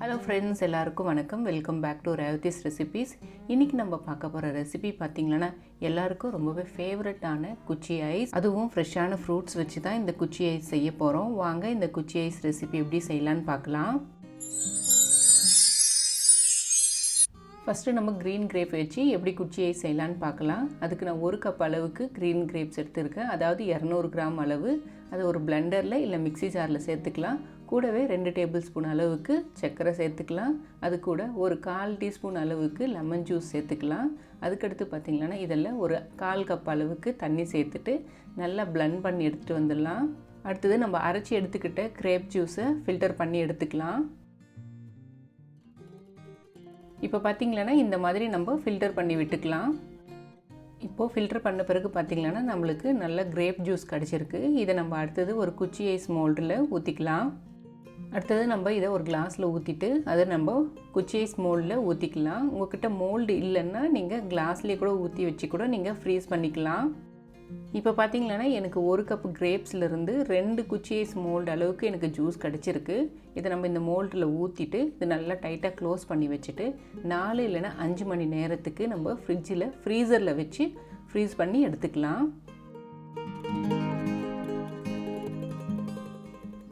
Hello friends, எல்லாருக்கும் வணக்கம். Welcome back to Revathi's recipes. இன்றைக்கி நம்ம பார்க்க போகிற ரெசிபி பார்த்திங்கன்னா எல்லாருக்கும் ரொம்பவே ஃபேவரட்டான குச்சி ஐஸ், அதுவும் ஃப்ரெஷ்ஷான ஃப்ரூட்ஸ் வச்சு தான் இந்த குச்சி ஐஸ் செய்ய போகிறோம். வாங்க இந்த குச்சி ஐஸ் ரெசிபி எப்படி செய்யலான்னு பார்க்கலாம். ஃபஸ்ட்டு நம்ம க்ரீன் கிரேப் வச்சு எப்படி குச்சி ஐஸ் செய்யலான்னு பார்க்கலாம். அதுக்கு நான் 1 கப் அளவுக்கு க்ரீன் கிரேப்ஸ் எடுத்துருக்கேன். அதாவது 200 கிராம் அளவு. அது ஒரு பிளெண்டரில் இல்லை மிக்சி ஜாரில் சேர்த்துக்கலாம். கூடவே 2 டேபிள் ஸ்பூன் அளவுக்கு சர்க்கரை சேர்த்துக்கலாம். அது கூட ஒரு 1/4 டீஸ்பூன் அளவுக்கு லெமன் ஜூஸ் சேர்த்துக்கலாம். அதுக்கடுத்து பார்த்திங்கன்னா இதில் ஒரு 1/4 கப் அளவுக்கு தண்ணி சேர்த்துட்டு நல்லா பிளெண்ட் பண்ணி எடுத்துகிட்டு வந்துடலாம். அடுத்தது நம்ம அரைச்சி எடுத்துக்கிட்ட கிரேப் ஜூஸை ஃபில்டர் பண்ணி எடுத்துக்கலாம். இப்போ பார்த்திங்கன்னா இந்த மாதிரி நம்ம ஃபில்டர் பண்ணி விட்டுக்கலாம். இப்போது ஃபில்டர் பண்ண பிறகு பார்த்திங்கன்னா நம்மளுக்கு நல்ல கிரேப் ஜூஸ் கிடச்சிருக்கு. இதை நம்ம அடுத்தது ஒரு குச்சி ஐஸ் மோல்டில் ஊற்றிக்கலாம். அடுத்தது நம்ம இதை ஒரு கிளாஸில் ஊற்றிட்டு அதை நம்ம குச்சி ஐஸ் மோல்டில் ஊற்றிக்கலாம். உங்கள்கிட்ட மோல்டு இல்லைன்னா நீங்கள் கிளாஸ்லேயே கூட ஊற்றி வச்சு கூட நீங்கள் ஃப்ரீஸ் பண்ணிக்கலாம். இப்போ பார்த்திங்கன்னா எனக்கு 1 கப் கிரேப்ஸ்லேருந்து 2 குச்சி ஐஸ் மோல்டு அளவுக்கு எனக்கு ஜூஸ் கிடச்சிருக்கு. இதை நம்ம இந்த மோல்டில் ஊற்றிட்டு இது நல்லா டைட்டாக க்ளோஸ் பண்ணி வச்சுட்டு 4 இல்லைன்னா 5 மணி நேரத்துக்கு நம்ம ஃப்ரீசரில் வச்சு ஃப்ரீஸ் பண்ணி எடுத்துக்கலாம்.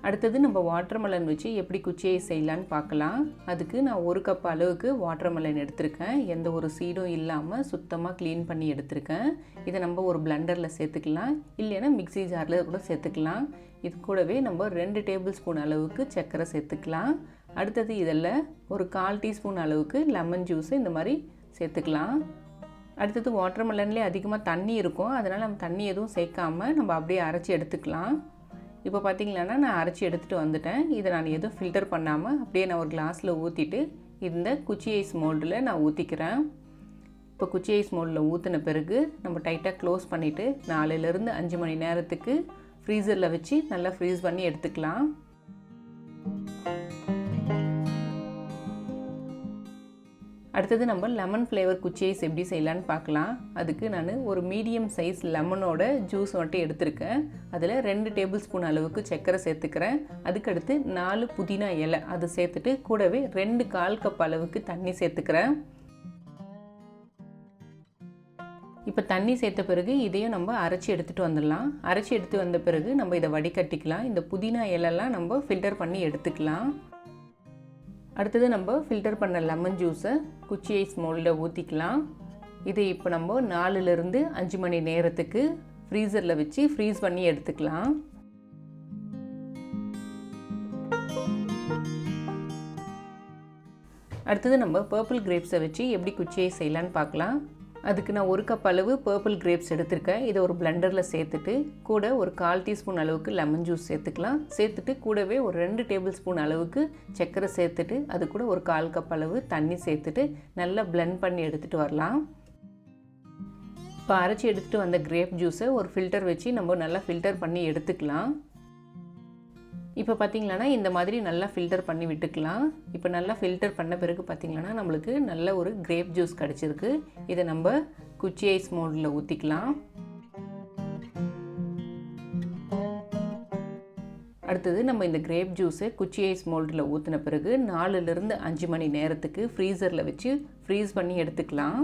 அடுத்தது நம்ம வாட்டர்மெலன் வச்சு எப்படி குச்சி ஐஸ் செய்யலான்னு பார்க்கலாம். அதுக்கு நான் 1 கப் அளவுக்கு வாட்டர்மெலன் எடுத்திருக்கேன். எந்த ஒரு சீடும் இல்லாமல் சுத்தமாக க்ளீன் பண்ணி எடுத்திருக்கேன். இதை நம்ம ஒரு பிளெண்டரில் சேர்த்துக்கலாம், இல்லைன்னா மிக்சி ஜாரில் கூட சேர்த்துக்கலாம். இது கூடவே நம்ம 2 டேபிள் ஸ்பூன் அளவுக்கு சர்க்கரை சேர்த்துக்கலாம். அடுத்தது இதில் ஒரு 1/4 டீஸ்பூன் அளவுக்கு லெமன் ஜூஸு இந்த மாதிரி சேர்த்துக்கலாம். அடுத்தது வாட்டர்மெலன்லேயே அதிகமாக தண்ணி இருக்கும், அதனால் நம்ம தண்ணி எதுவும் சேர்க்காமல் நம்ம அப்படியே அரைச்சி எடுத்துக்கலாம். இப்போ பார்த்திங்கன்னா நான் அரைச்சி எடுத்துகிட்டு வந்துட்டேன். இதை நான் எதுவும் ஃபில்டர் பண்ணாமல் அப்படியே நான் ஒரு கிளாஸில் ஊற்றிட்டு இந்த குச்சி ஐஸ் மோல்டில் நான் ஊற்றிக்கிறேன். இப்போ குச்சி ஐஸ் மோல்டில் ஊற்றின பிறகு நம்ம டைட்டாக க்ளோஸ் பண்ணிவிட்டு 4லேருந்து 5 மணி நேரத்துக்கு ஃப்ரீசரில் வச்சு நல்லா ஃப்ரீஸ் பண்ணி எடுத்துக்கலாம். அடுத்தது நம்ம லெமன் ஃப்ளேவர் குச்சி ஐஸ் எப்படி செய்யலான்னு பார்க்கலாம். அதுக்கு நான் ஒரு மீடியம் சைஸ் லெமனோட ஜூஸ் மட்டும் எடுத்திருக்கேன். அதில் 2 டேபிள் ஸ்பூன் அளவுக்கு சர்க்கரை சேர்த்துக்கிறேன். அதுக்கடுத்து 4 புதினா இலை அது சேர்த்துட்டு கூடவே 2 1/4 கப் அளவுக்கு தண்ணி சேர்த்துக்கிறேன். இப்போ தண்ணி சேர்த்த பிறகு இதையும் நம்ம அரைச்சி எடுத்துகிட்டு வந்துடலாம். அரைச்சி எடுத்து வந்த பிறகு நம்ம இதை வடிகட்டிக்கலாம். இந்த புதினா இலைலாம் நம்ம ஃபில்டர் பண்ணி எடுத்துக்கலாம். அடுத்தது நம்ம ஃபில்டர் பண்ண லெமன் ஜூஸை குச்சி ஐஸ் மோல்டில் ஊற்றிக்கலாம். இதை இப்போ நம்ம 4லேருந்து 5 மணி நேரத்துக்கு ஃப்ரீசரில் வச்சு ஃப்ரீஸ் பண்ணி எடுத்துக்கலாம். அடுத்தது நம்ம பர்பிள் கிரேப்ஸை வச்சு எப்படி குச்சி ஐஸ் செய்யலான்னு பார்க்கலாம். அதுக்கு நான் 1 கப் அளவு பர்பிள் கிரேப்ஸ் எடுத்திருக்கேன். இதை ஒரு பிளெண்டரில் சேர்த்துட்டு கூட ஒரு 1/4 டீஸ்பூன் அளவுக்கு லெமன் ஜூஸ் சேர்த்துக்கலாம். சேர்த்துட்டு கூடவே ஒரு 2 டேபிள் ஸ்பூன் அளவுக்கு சர்க்கரை சேர்த்துட்டு அது கூட ஒரு 1/4 கப் அளவு தண்ணி சேர்த்துட்டு நல்லா பிளெண்ட் பண்ணி எடுத்துகிட்டு வரலாம். இப்போ அரைச்சி எடுத்துகிட்டு வந்த கிரேப் ஜூஸை ஒரு ஃபில்டர் வச்சு நம்ம நல்லா ஃபில்டர் பண்ணி எடுத்துக்கலாம். இப்போ பார்த்திங்கன்னா இந்த மாதிரி நல்லா ஃபில்டர் பண்ணி விட்டுக்கலாம். இப்போ நல்லா ஃபில்டர் பண்ண பிறகு பார்த்திங்கன்னா நம்மளுக்கு நல்ல ஒரு கிரேப் ஜூஸ் கிடச்சிருக்கு. இதை நம்ம குச்சி ஐஸ் மோல்டில் ஊற்றிக்கலாம். அடுத்தது நம்ம இந்த கிரேப் ஜூஸை குச்சி ஐஸ் மோல்டில் ஊற்றின பிறகு 4லேருந்து 5 மணி நேரத்துக்கு ஃப்ரீசரில் வச்சு ஃப்ரீஸ் பண்ணி எடுத்துக்கலாம்.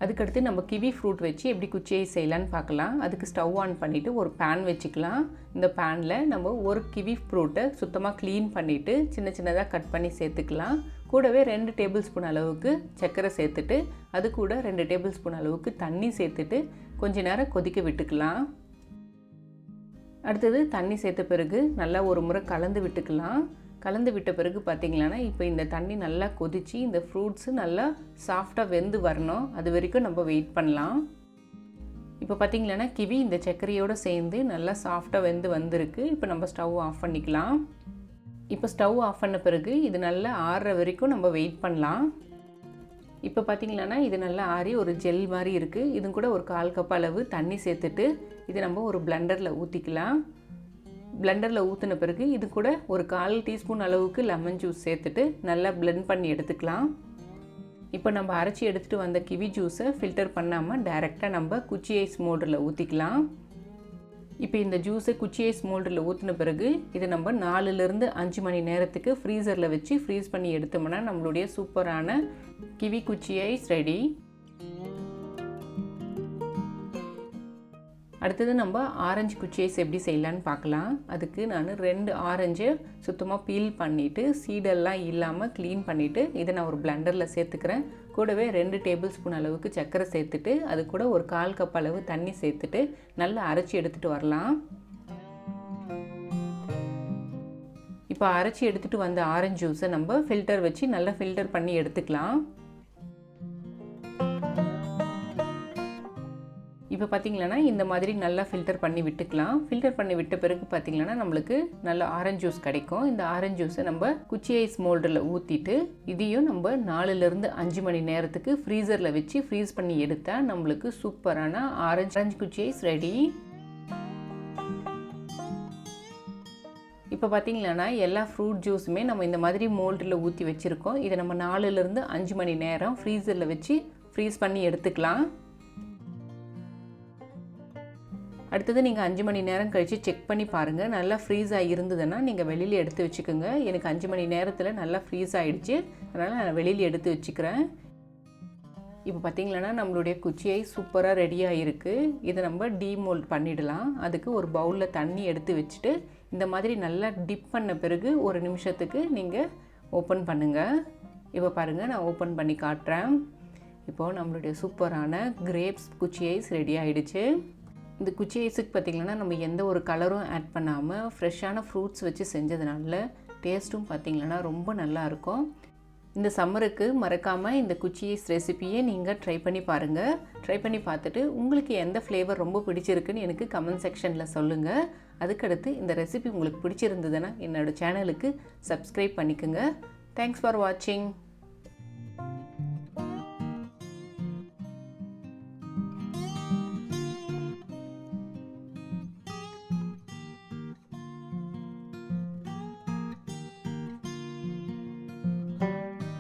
அதுக்கடுத்து நம்ம கிவி ஃப்ரூட் வச்சு எப்படி குச்சி ஐஸ் செய்யலான்னு பார்க்கலாம். அதுக்கு ஸ்டவ் ஆன் பண்ணிவிட்டு ஒரு பேன் வச்சுக்கலாம். இந்த பேனில் நம்ம ஒரு கிவி ஃப்ரூட்டை சுத்தமாக க்ளீன் பண்ணிவிட்டு சின்ன சின்னதாக கட் பண்ணி சேர்த்துக்கலாம். கூடவே 2 டேபிள் ஸ்பூன் அளவுக்கு சர்க்கரை சேர்த்துட்டு அது கூட 2 டேபிள் ஸ்பூன் அளவுக்கு தண்ணி சேர்த்துட்டு கொஞ்ச நேரம் கொதிக்க விட்டுக்கலாம். அடுத்தது தண்ணி சேர்த்த பிறகு நல்லா ஒரு முறை கலந்து விட்டுக்கலாம். கலந்து விட்ட பிறகு பார்த்திங்கன்னா இப்போ இந்த தண்ணி நல்லா கொதித்து இந்த ஃப்ரூட்ஸு நல்லா சாஃப்டாக வெந்து வரணும். அது வரைக்கும் நம்ம வெயிட் பண்ணலாம். இப்போ பார்த்திங்கன்னா கிவி இந்த சர்க்கரையோடு சேர்ந்து நல்லா சாஃப்டாக வெந்து வந்திருக்கு. இப்போ நம்ம ஸ்டவ் ஆஃப் பண்ணிக்கலாம். இப்போ ஸ்டவ் ஆஃப் பண்ண பிறகு இது நல்லா ஆறுற வரைக்கும் நம்ம வெயிட் பண்ணலாம். இப்போ பார்த்திங்கன்னா இது நல்லா ஆறி ஒரு ஜெல் மாதிரி இருக்குது. இது கூட ஒரு 1/4 கப் அளவு தண்ணி சேர்த்துட்டு இது நம்ம ஒரு பிளெண்டரில் ஊற்றிக்கலாம். பிளெண்டரில் ஊற்றின பிறகு இது கூட ஒரு 1/4 டீஸ்பூன் அளவுக்கு லெமன் ஜூஸ் சேர்த்துட்டு நல்லா பிளெண்ட் பண்ணி எடுத்துக்கலாம். இப்போ நம்ம அரைச்சி எடுத்துகிட்டு வந்த கிவி ஜூஸை ஃபில்டர் பண்ணாமல் டைரெக்டாக நம்ம குச்சி ஐஸ் மோல்டில் ஊற்றிக்கலாம். இப்போ இந்த ஜூஸை குச்சி ஐஸ் மோல்டில் ஊற்றின பிறகு இதை நம்ம 4லேருந்து 5 மணி நேரத்துக்கு ஃப்ரீசரில் வச்சு ஃப்ரீஸ் பண்ணி எடுத்தோம்னா நம்மளுடைய சூப்பரான கிவி குச்சி ஐஸ் ரெடி. அடுத்தது நம்ம ஆரஞ்சு குச்சி ஐஸ் எப்படி செய்யலான்னு பார்க்கலாம். அதுக்கு நான் 2 ஆரஞ்சு சுத்தமாக பீல் பண்ணிவிட்டு சீடெல்லாம் இல்லாமல் க்ளீன் பண்ணிவிட்டு இதை நான் ஒரு பிளெண்டரில் சேர்த்துக்கிறேன். கூடவே 2 டேபிள் ஸ்பூன் அளவுக்கு சர்க்கரை சேர்த்துட்டு அது கூட ஒரு 1/4 கப் அளவு தண்ணி சேர்த்துட்டு நல்லா அரைச்சி எடுத்துகிட்டு வரலாம். இப்போ அரைச்சி எடுத்துகிட்டு வந்த ஆரஞ்சு ஜூஸை நம்ம ஃபில்டர் வச்சு நல்லா ஃபில்டர் பண்ணி எடுத்துக்கலாம். இப்போ பார்த்திங்கன்னா இந்த மாதிரி நல்லா ஃபில்டர் பண்ணி விட்டுக்கலாம். ஃபில்டர் பண்ணி விட்ட பிறகு பார்த்திங்கன்னா நம்மளுக்கு நல்ல ஆரஞ்சு ஜூஸ் கிடைக்கும். இந்த ஆரஞ்சு ஜூஸை நம்ம குச்சி ஐஸ் மோல்டில் ஊற்றிட்டு இதையும் நம்ம 4லேருந்து 5 மணி நேரத்துக்கு ஃப்ரீசரில் வச்சு ஃப்ரீஸ் பண்ணி எடுத்தால் நம்மளுக்கு சூப்பரான ஆரஞ்சு குச்சி ஐஸ் ரெடி. இப்போ பார்த்திங்கன்னா எல்லா ஃப்ரூட் ஜூஸுமே நம்ம இந்த மாதிரி மோல்டில் ஊற்றி வச்சுருக்கோம். இதை நம்ம 4லேருந்து 5 மணி நேரம் ஃப்ரீசரில் வச்சு ஃப்ரீஸ் பண்ணி எடுத்துக்கலாம். அடுத்தது நீங்கள் 5 மணி நேரம் கழித்து செக் பண்ணி பாருங்கள். நல்லா ஃப்ரீஸ் ஆகிருந்ததுன்னா நீங்கள் வெளியில் எடுத்து வச்சுக்கோங்க. எனக்கு 5 மணி நேரத்தில் நல்லா ஃப்ரீஸ் ஆகிடுச்சு, அதனால் நான் வெளியில் எடுத்து வச்சுக்கிறேன். இப்போ பார்த்திங்கன்னா நம்மளுடைய குச்சி ஐஸ் சூப்பராக ரெடியாக இருக்குது. இதை நம்ம டீமோல்ட் பண்ணிடலாம். அதுக்கு ஒரு பவுலில் தண்ணி எடுத்து வச்சுட்டு இந்த மாதிரி நல்லா டிப் பண்ண பிறகு 1 நிமிஷத்துக்கு நீங்கள் ஓப்பன் பண்ணுங்கள். இப்போ பாருங்கள், நான் ஓப்பன் பண்ணி காட்டுறேன். இப்போது நம்மளுடைய சூப்பரான கிரேப்ஸ் குச்சி ஐஸ் ரெடி ஆகிடுச்சு. இந்த குச்சி ஐஸுக்கு பார்த்திங்கன்னா நம்ம எந்த ஒரு கலரும் ஆட் பண்ணாமல் ஃப்ரெஷ்ஷான ஃப்ரூட்ஸ் வச்சு செஞ்சதுனால டேஸ்ட்டும் பார்த்திங்கன்னா ரொம்ப நல்லாயிருக்கும். இந்த சம்மருக்கு மறக்காமல் இந்த குச்சி ஐஸ் ரெசிபியை நீங்கள் ட்ரை பண்ணி பாருங்கள். ட்ரை பண்ணி பார்த்துட்டு உங்களுக்கு எந்த ஃப்ளேவர் ரொம்ப பிடிச்சிருக்குன்னு எனக்கு கமெண்ட் செக்ஷனில் சொல்லுங்கள். அதுக்கடுத்து இந்த ரெசிபி உங்களுக்கு பிடிச்சிருந்ததுன்னா என்னோடய சேனலுக்கு சப்ஸ்கிரைப் பண்ணிக்கோங்க. தேங்க்ஸ் ஃபார் வாட்சிங்.